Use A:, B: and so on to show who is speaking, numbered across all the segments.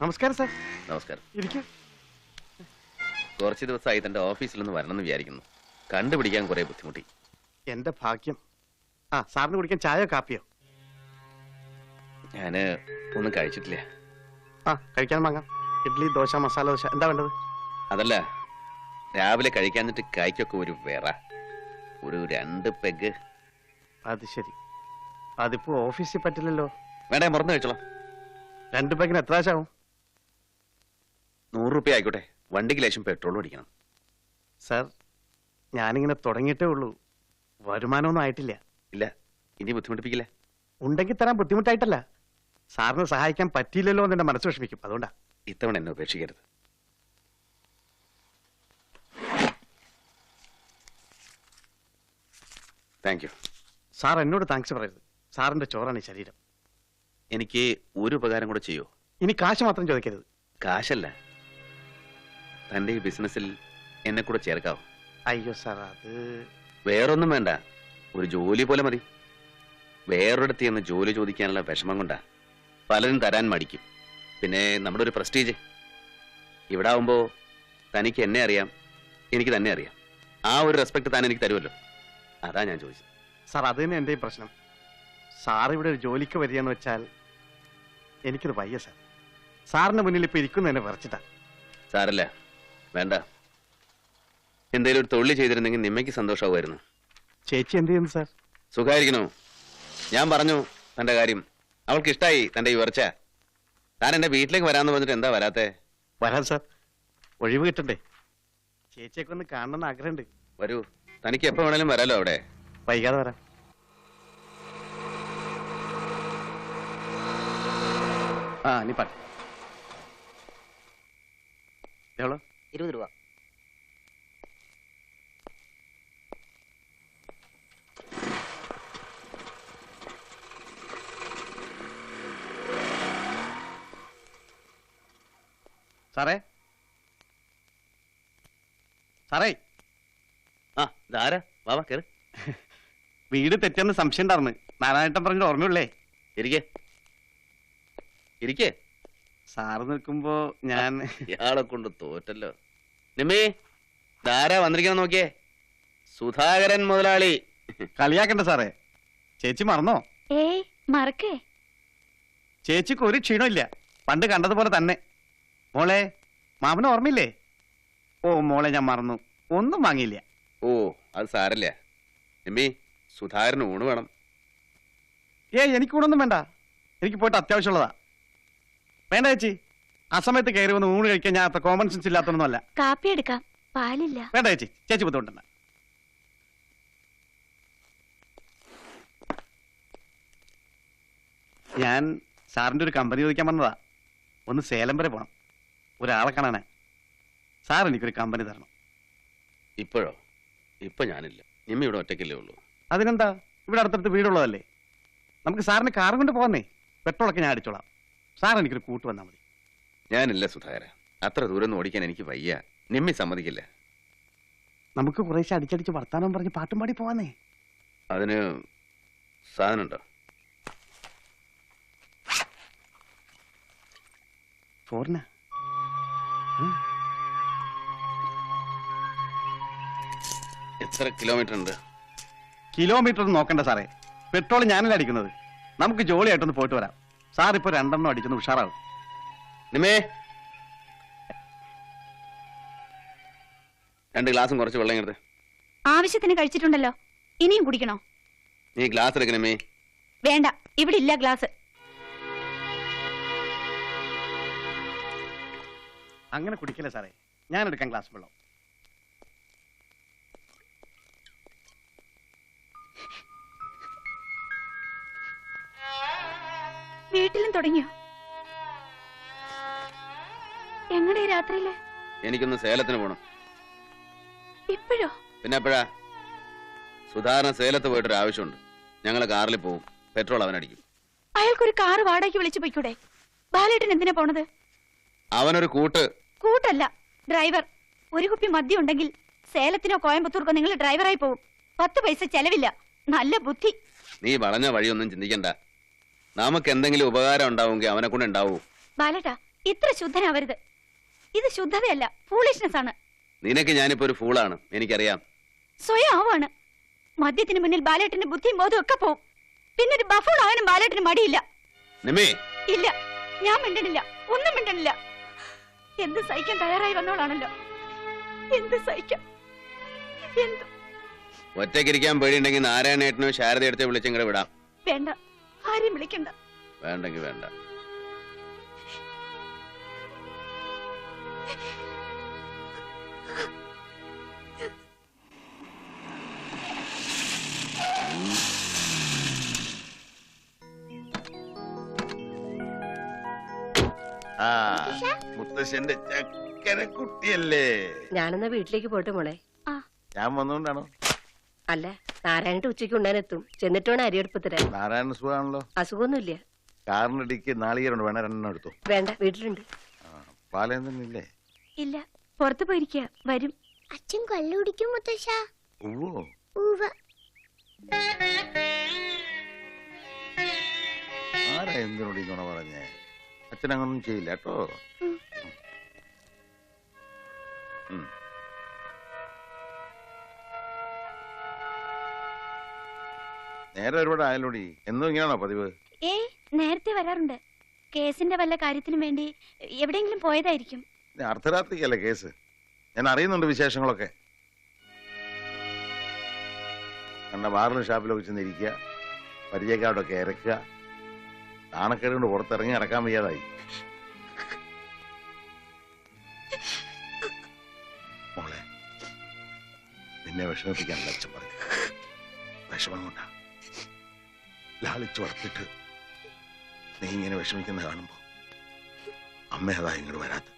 A: നമസ്കാരം സാർ.
B: നമസ്കാരം.
A: ഇരിക്കും.
B: കുറച്ച് ദിവസമായി തന്റെ ഓഫീസിലൊന്ന് വരണമെന്ന് വിചാരിക്കുന്നു. കണ്ടുപിടിക്കാൻ കുറെ ബുദ്ധിമുട്ടി.
A: എന്റെ ഭാഗ്യം. സാറിന് കുടിക്കാൻ ചായയോ കാപ്പിയോ?
B: ഞാന് ഒന്നും കഴിച്ചിട്ടില്ല.
A: കഴിക്കാൻ വാങ്ങാം. ഇഡ്ഡലി, ദോശ, മസാല ദോശ, എന്താ വേണ്ടത്?
B: അതല്ല, രാവിലെ കഴിക്കാന്നിട്ട് കായ്ക്കൊക്കെ ഒരു ഒരു 2 പെഗ്.
A: അത് ശരി. അതിപ്പോ ഓഫീസിൽ പറ്റില്ലല്ലോ.
B: വേണ്ട, മറന്നു കഴിച്ചോളാം.
A: 2 പെഗിന് എത്ര ആവും?
B: 100 രൂപ ആയിക്കോട്ടെ. വണ്ടിക്ക് ലേശം പെട്രോൾ അടിക്കണം.
A: സാർ, ഞാനിങ്ങനെ തുടങ്ങിയിട്ടേ ഉള്ളൂ. വരുമാനമൊന്നും ആയിട്ടില്ല.
B: ഇല്ല, ഇനി ബുദ്ധിമുട്ടിപ്പിക്കില്ല.
A: ഉണ്ടെങ്കിൽ തരാൻ ബുദ്ധിമുട്ടായിട്ടല്ല, സാറിന് സഹായിക്കാൻ പറ്റിയില്ലല്ലോ എന്ന് എന്റെ മനസ്സ് വിഷമിക്കും. അതുകൊണ്ടാ.
B: ഇത്തവണ എന്നെ ഉപേക്ഷിക്കരുത്. Thank you.
A: സാർ എന്നോട് താങ്ക്സ് പറയരുത്. സാറിന്റെ ചോറാണ് ഈ ശരീരം.
B: എനിക്ക് ഒരു ഉപകാരം കൂടെ ചെയ്യോ?
A: ഇനി കാശ് മാത്രം ചോദിക്കരുത്.
B: കാശല്ല, തന്റെ ഈ ബിസിനസ്സിൽ എന്നെ കൂടെ ചേർക്കാവോ?
A: അയ്യോ സാർ, അത്
B: വേറൊന്നും വേണ്ട. ഒരു ജോലി പോലെ മതി. വേറൊരിടത്ത് ചെന്ന് ജോലി ചോദിക്കാനുള്ള വിഷമം കൊണ്ടാ പലരും തരാൻ മടിക്കും. പിന്നെ നമ്മുടെ ഒരു പ്രസ്റ്റീജ്. ഇവിടെ ആവുമ്പോ തനിക്ക് എന്നെ അറിയാം, എനിക്ക് തന്നെ അറിയാം. ആ ഒരു റെസ്പെക്ട് താൻ എനിക്ക് തരുമല്ലോ. അതാ ഞാൻ ചോദിച്ചത്.
A: സാർ, അത് തന്നെ എന്റെയും പ്രശ്നം. സാർ ഇവിടെ ഒരു ജോലിക്ക് വരികയെന്ന് വെച്ചാൽ എനിക്കത് വയ്യ സാർ. സാറിന്റെ മുന്നിൽ ഇപ്പൊ ഇരിക്കുന്നതിനെ വിറച്ചിട്ടാ.
B: സാരല്ല, വേണ്ട. എന്തേലും ഒരു തൊഴിൽ ചെയ്തിരുന്നെങ്കിൽ നിമ്മയ്ക്ക് സന്തോഷമാവുമായിരുന്നു.
A: ചേച്ചി എന്ത് ചെയ്യുന്നു സാർ?
B: സുഖമായിരിക്കണോ? ഞാൻ പറഞ്ഞു തന്റെ കാര്യം. അവൾക്ക് ഇഷ്ടായി തന്റെ ഈ ഉയർച്ച. താൻ എന്റെ വീട്ടിലേക്ക് വരാന്ന് പറഞ്ഞിട്ട് എന്താ വരാത്തെ?
A: വരാം സാർ, ഒഴിവ് കിട്ടണ്ടേ. ചേച്ചിയൊക്കെ ഒന്ന് കാണണമെന്ന് ആഗ്രഹമുണ്ട്.
B: വരൂ, തനിക്ക് എപ്പോ വേണേലും വരാലോ. അവിടെ
A: വൈകാതെ വരാം. നീ പാട്ട്. എവളോ?
C: 20 രൂപ.
A: സാറേ, സാറേ.
B: ധാരാ വാവാ കേറ്.
A: വീട് തെറ്റെന്ന് സംശയം ഉണ്ടായിരുന്നു. നാരായണേട്ടൻ പറഞ്ഞ ഓർമ്മയുള്ളേ.
B: ഇരിക്കേ ഇരിക്കേ.
A: സാറ് നിൽക്കുമ്പോ ഞാൻ
B: ഇയാളെ കൊണ്ട് തോറ്റല്ലോ. നിമ്മി, ധാരാ വന്നിരിക്കണം നോക്കിയേ. സുധാകരൻ മുതലാളി.
A: കളിയാക്കണ്ട സാറേ. ചേച്ചി മറന്നോ?
D: മറക്കേ.
A: ചേച്ചിക്ക് ഒരു ക്ഷീണമില്ല, പണ്ട് കണ്ടതുപോലെ തന്നെ. മോളെ, മാമന് ഓർമ്മയില്ലേ? ഓ മോളെ, ഞാൻ മറന്നു. ഒന്നും വാങ്ങിയില്ല.
B: ഓ, അത് സാരല്ല. നിമ്മി, സുധാകരന് ഊണ് വേണം.
A: എനിക്ക് ഊണൊന്നും വേണ്ട. എനിക്ക് പോയിട്ട് അത്യാവശ്യമുള്ളതാ. വേണ്ട ചേച്ചി, ആ സമയത്ത് കയറി വന്ന് ഊണ് കഴിക്കാൻ ഞാൻ അത്ര കോമൺ സെൻസ് ഇല്ലാത്തൊന്നുമല്ല.
D: കാപ്പി എടുക്കാം, പാലില്ല.
A: വേണ്ട ചേച്ചി, ചേച്ചി ബുദ്ധിമുട്ടണ്ട. ഞാൻ സാറിന്റെ ഒരു കമ്പനി ചോദിക്കാൻ വന്നതാ. ഒന്ന് സേലം വരെ പോണം, ഒരാളെ കാണാനാ. സാർ എനിക്കൊരു കമ്പനി തരണം.
B: ഇപ്പോഴോ? ഇപ്പൊ ഞാനില്ല. നിമ്മി ഇവിടെ ഒറ്റയ്ക്കല്ലേ ഉള്ളൂ.
A: അതിനെന്താ, ഇവിടെ അടുത്തടുത്ത് വീടുള്ളതല്ലേ. നമുക്ക് സാറിന് കാറും കൊണ്ട് പോകാന്നേ. പെട്രോളൊക്കെ ഞാൻ അടിച്ചോളാം. സാർ എനിക്കൊരു കൂട്ട് വന്നാൽ മതി.
B: ഞാനില്ല സുധാകര, അത്ര ദൂരം ഓടിക്കാൻ എനിക്ക് വയ്യ. നിമ്മി സമ്മതിക്കില്ല.
A: നമുക്ക് കുറേശ്ശെ അടിച്ചടിച്ച് വർത്താനം പറഞ്ഞ് പാട്ടും പാടി പോവാന്നേ.
B: അതിന് സാധനമുണ്ടോ?
A: ഫോറിനാ?
B: എത്ര കിലോമീറ്റർ ഉണ്ട്?
A: കിലോമീറ്റർ ഒന്നും നോക്കണ്ട സാറേ. പെട്രോൾ ഞാനല്ല അടിക്കുന്നത്. നമുക്ക് ജോളിയായിട്ടൊന്ന് പോയിട്ട് വരാം. സാർ ഇപ്പൊ 2 എണ്ണം അടിച്ചൊന്ന് ഉഷാറാവും.
B: നിമേ, 2 ഗ്ലാസും കുറച്ച് വെള്ളം എടുത്ത്.
D: ആവശ്യത്തിന് കഴിച്ചിട്ടുണ്ടല്ലോ, ഇനിയും കുടിക്കണോ?
B: നീ ഗ്ലാസ് എടുക്കണമേ.
D: വേണ്ട, ഇവിടെ ഇല്ല ഗ്ലാസ്.
A: അങ്ങനെ കുടിക്കില്ല സാറേ. ഞാൻ എടുക്കാം ഗ്ലാസ് വെള്ളം.
D: വീട്ടിലും തുടങ്ങിയോ? എങ്ങടെ രാത്രിയില്?
B: എനിക്കൊന്ന് സേലത്തിന് പോണം.
D: ഇപ്പോഴോ?
B: പിന്നെ എപ്പോഴാ? സുധാകരൻ സേലത്ത് പോയിട്ടൊരു ആവശ്യമുണ്ട്. ഞങ്ങള് കാറിൽ പോവും. പെട്രോൾ അവനടിക്കും.
D: അയാൾക്കൊരു കാറ് വാടകയ്ക്ക് വിളിച്ചു പോയിക്കൂടെ? ബാലേട്ടൻ എന്തിനാ പോണത്?
B: അവനൊരു
D: കൂട്ടല്ല, ഡ്രൈവർ. ഒരു കുപ്പി മദ്യം ഉണ്ടെങ്കിൽ സേലത്തിനോ കോയമ്പത്തൂർക്കോ നിങ്ങൾ ഡ്രൈവറായി പോവും. 10 പൈസ ചെലവില്ല. നല്ല ബുദ്ധി.
B: നീ വളഞ്ഞ വഴിയൊന്നും ചിന്തിക്കണ്ട. നമുക്ക് എന്തെങ്കിലും ഉപകാരം ഉണ്ടാവുമെങ്കിൽ അവനെ കൊണ്ട് ഉണ്ടാവൂ.
D: ബാലേട്ടാ, ഇത്ര ശുദ്ധനാവരുത്. ഇത് ശുദ്ധതയല്ല, ഫൂളിഷ്നെസ് ആണ്.
B: നിനക്ക് ഞാനിപ്പോ ഒരു ഫൂളാണ്, എനിക്കറിയാം.
D: സ്വയം ആവാണ്. മദ്യത്തിന് മുന്നിൽ ബാലേട്ടന്റെ ബുദ്ധിയും ബോധവും ഒക്കെ പോവും. പിന്നെ ഒരു ബഫൂൺ ആകാനും ബാലേട്ടന് മടിയില്ല.
B: നിമ്മി,
D: ഇല്ല, ഞാൻ മിണ്ടണില്ല, ഒന്നും മിണ്ടണില്ല. എന്ത് സഹിക്കാൻ തയ്യാറായി വന്നോളാണല്ലോ. എന്ത് സഹിക്കാം, എന്ത്.
B: ഒറ്റയ്ക്കിരിക്കാൻ പേടിയുണ്ടെങ്കിൽ നാരായണേട്ടനോ ശാരദ എടുത്ത് വിളിച്ചിങ്ങടെ വിടാം.
D: വേണ്ട, ആരെയും വിളിക്കണ്ട.
B: വേണ്ടെങ്കിൽ വേണ്ട.
C: മുത്തശ്ശന്റെ ചക്കര കുട്ടിയല്ലേ?
E: ഞാനെന്നാ വീട്ടിലേക്ക് പോട്ടെ മോളെ.
C: ഞാൻ വന്നോണ്ടാണോ?
E: അല്ല, നാരായണന്റെ ഉച്ചയ്ക്ക് ഉണ്ടാനെത്തും. ചെന്നിട്ട് വേണം അരിയെടുപ്പ് തരാൻ.
C: നാരായണ സുഖാണല്ലോ?
E: അസുഖമൊന്നുമില്ല.
C: കാറിനടിക്ക് നാളികേരുണ്ട്, വേണ രണ്ടെണ്ണം എടുത്തു.
E: വേണ്ട, വീട്ടിലുണ്ട്.
C: പാലൊന്നുമില്ലേ?
D: ഇല്ല, പുറത്തു പോയിരിക്കുക, വരും.
F: അച്ഛൻ കള്ളു കുടിക്കും മുത്തശ്ശ.
C: ഓ, ആരാ എന്തിനോട് ഇങ്ങനെ പറഞ്ഞേ? അച്ഛൻ അങ്ങനൊന്നും ചെയ്യില്ല കേട്ടോ. നേരെ ഒരുപാട് ആയാലോടി. എന്നും ഇങ്ങനെയാണോ പതിവ്?
D: നേരത്തെ വരാറുണ്ട്. കേസിന്റെ വല്ല കാര്യത്തിനും വേണ്ടി എവിടെയെങ്കിലും പോയതായിരിക്കും.
C: അർദ്ധരാത്രിക്കല്ലേ കേസ്? ഞാൻ അറിയുന്നുണ്ട് വിശേഷങ്ങളൊക്കെ. കണ്ട ബാറിലും ഷാപ്പിലൊക്കെ ചെന്നിരിക്കുക, പരിചയക്കാരോടൊക്കെ ഇറക്കുക, നാണക്കേട് കൊണ്ട് പുറത്തിറങ്ങി നടക്കാൻ വയ്യാതായി. മോളെ, നിന്നെ വിഷമിപ്പിക്കാനല്ല അച്ഛൻ പറയും. വിഷമം കൊണ്ടാ ലാളിച്ചു വളർത്തിട്ട് നീ ഇങ്ങനെ വിഷമിക്കുന്ന കാണുമ്പോ അമ്മ അതാ ഇങ്ങോട്ട് വരാത്ത.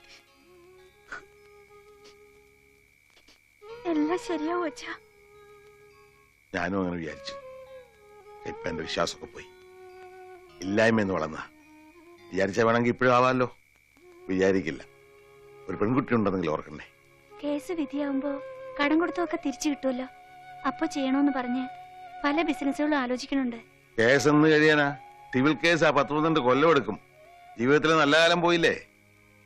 D: എല്ലാം ശരിയാവോ അച്ഛാ?
C: ഞാനും അങ്ങനെ വിചാരിച്ചു. ഇപ്പൊ എന്റെ വിശ്വാസമൊക്കെ പോയി. ഇല്ലായ്മയെന്ന് വളർന്ന വിചാരിച്ച വേണമെങ്കിൽ ഇപ്പോഴും ആവാമല്ലോ. വിചാരിക്കില്ല. ഒരു പെൺകുട്ടി ഉണ്ടെന്നെങ്കിൽ ഓർക്കണ്ടേ.
D: കേസ് വിധിയാവുമ്പോ കടം കൊടുത്തൊക്കെ തിരിച്ചു കിട്ടുമല്ലോ. അപ്പൊ ചെയ്യണോന്ന് പറഞ്ഞ് പല ബിസിനസ്സുകളും ആലോചിക്കണുണ്ട്.
C: കേസ് എന്ന് കഴിയാനാ? സിവിൽ കേസ് 10-12 കൊല്ലം എടുക്കും. ജീവിതത്തിൽ നല്ല കാലം പോയില്ലേ.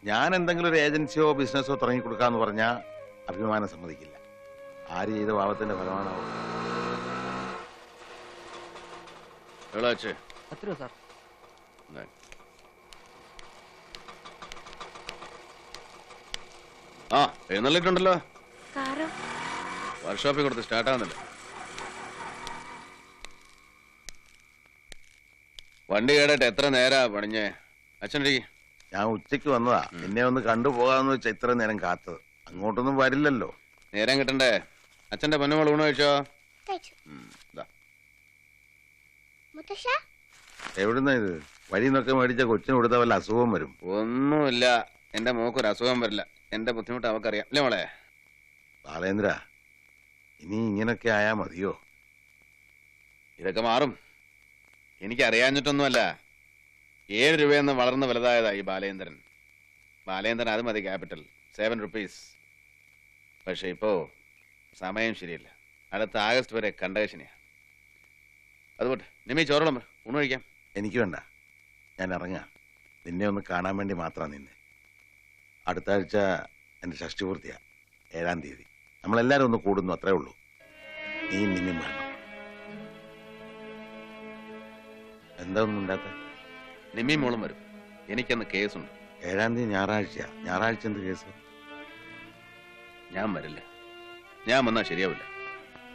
C: ഞാൻ എന്തെങ്കിലും ഒരു ഏജൻസിയോ ബിസിനസ്സോ തുടങ്ങി കൊടുക്കാന്ന് പറഞ്ഞാ അഭിമാനം സമ്മതിക്കില്ല. ആര് ചെയ്ത പാവത്തിന്റെ ഫലമാണോ?
B: ആ, എഴുന്നള്ളിട്ടുണ്ടല്ലോ.
D: കാറോ?
B: വർക്ക്ഷോപ്പിൽ കൊടുത്ത് സ്റ്റാർട്ട് ആവുന്നില്ല. വണ്ടി കേടട്ടെ എത്ര നേരാ പണിഞ്ഞേ? അച്ഛൻ്റെ
C: ഞാൻ ഉച്ചയ്ക്ക് വന്നതാ. നിന്നെ ഒന്ന് കണ്ടുപോകാന്ന് വെച്ചാ ഇത്ര നേരം കാത്തത്. അങ്ങോട്ടൊന്നും വരില്ലല്ലോ.
B: നേരം കിട്ടണ്ടേ? അച്ഛന്റെ പൊന്നുമോൾ ഊണ് കഴിച്ചോ?
F: മുത്തശ്ശ,
C: എവിടുന്ന ഇത്? വഴി നിന്നൊക്കെ മേടിച്ച കൊച്ചിന് കൊടുത്ത വല്ല അസുഖം വരും.
B: ഒന്നുമില്ല, എന്റെ മോക്കൊരു അസുഖം വരില്ല. എന്റെ ബുദ്ധിമുട്ട് അവക്കറിയാം അല്ലേ മോളെ?
C: ബാലേന്ദ്ര, ഇനി ഇങ്ങനൊക്കെ ആയാ മതിയോ?
B: ഇതൊക്കെ മാറും. എനിക്കറിയാഞ്ഞിട്ടൊന്നുമല്ല. 7 രൂപയെന്ന് വളർന്ന് വലുതായതാ ഈ ബാലേന്ദ്രൻ. ബാലേന്ദ്രൻ അത് മതി ക്യാപിറ്റൽ, 7 റുപ്പീസ്. പക്ഷെ ഇപ്പോ സമയം ശരിയല്ല. അടുത്ത ആഗസ്റ്റ് വരെ കണ്ടകശനിയാ. അതുപോട്ടെ, നിമ്മി ചോറോളം ഊണ് കഴിക്കാം.
C: എനിക്ക് വേണ്ട, ഞാൻ ഇറങ്ങാം. നിന്നെ ഒന്ന് കാണാൻ വേണ്ടി മാത്രമാണ് നിന്നെ. അടുത്ത ആഴ്ച എൻ്റെ ഷഷ്ടിപൂർത്തിയാ, 7-ാം തീയതി. നമ്മളെല്ലാരും ഒന്ന് കൂടുന്നു, അത്രേ ഉള്ളൂ. നീ നിന്നും വേണം. എന്താ ഒന്നും ഉണ്ടാത്ത?
B: നിമ്മി മോളും വരും. എനിക്കന്ന് കേസുണ്ട്.
C: 7-ാം തീയതി ഞായറാഴ്ചയാ. ഞായറാഴ്ച എന്ത് കേസ്?
B: ഞാൻ വരില്ല. ഞാൻ വന്നാൽ ശരിയാവില്ല.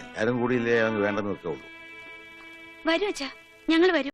C: എല്ലാരും കൂടിയില്ലേ അവന് വേണ്ടെന്ന് വെക്കേ ഉള്ളൂ.
D: വരൂ അച്ഛാ, ഞങ്ങൾ വരും.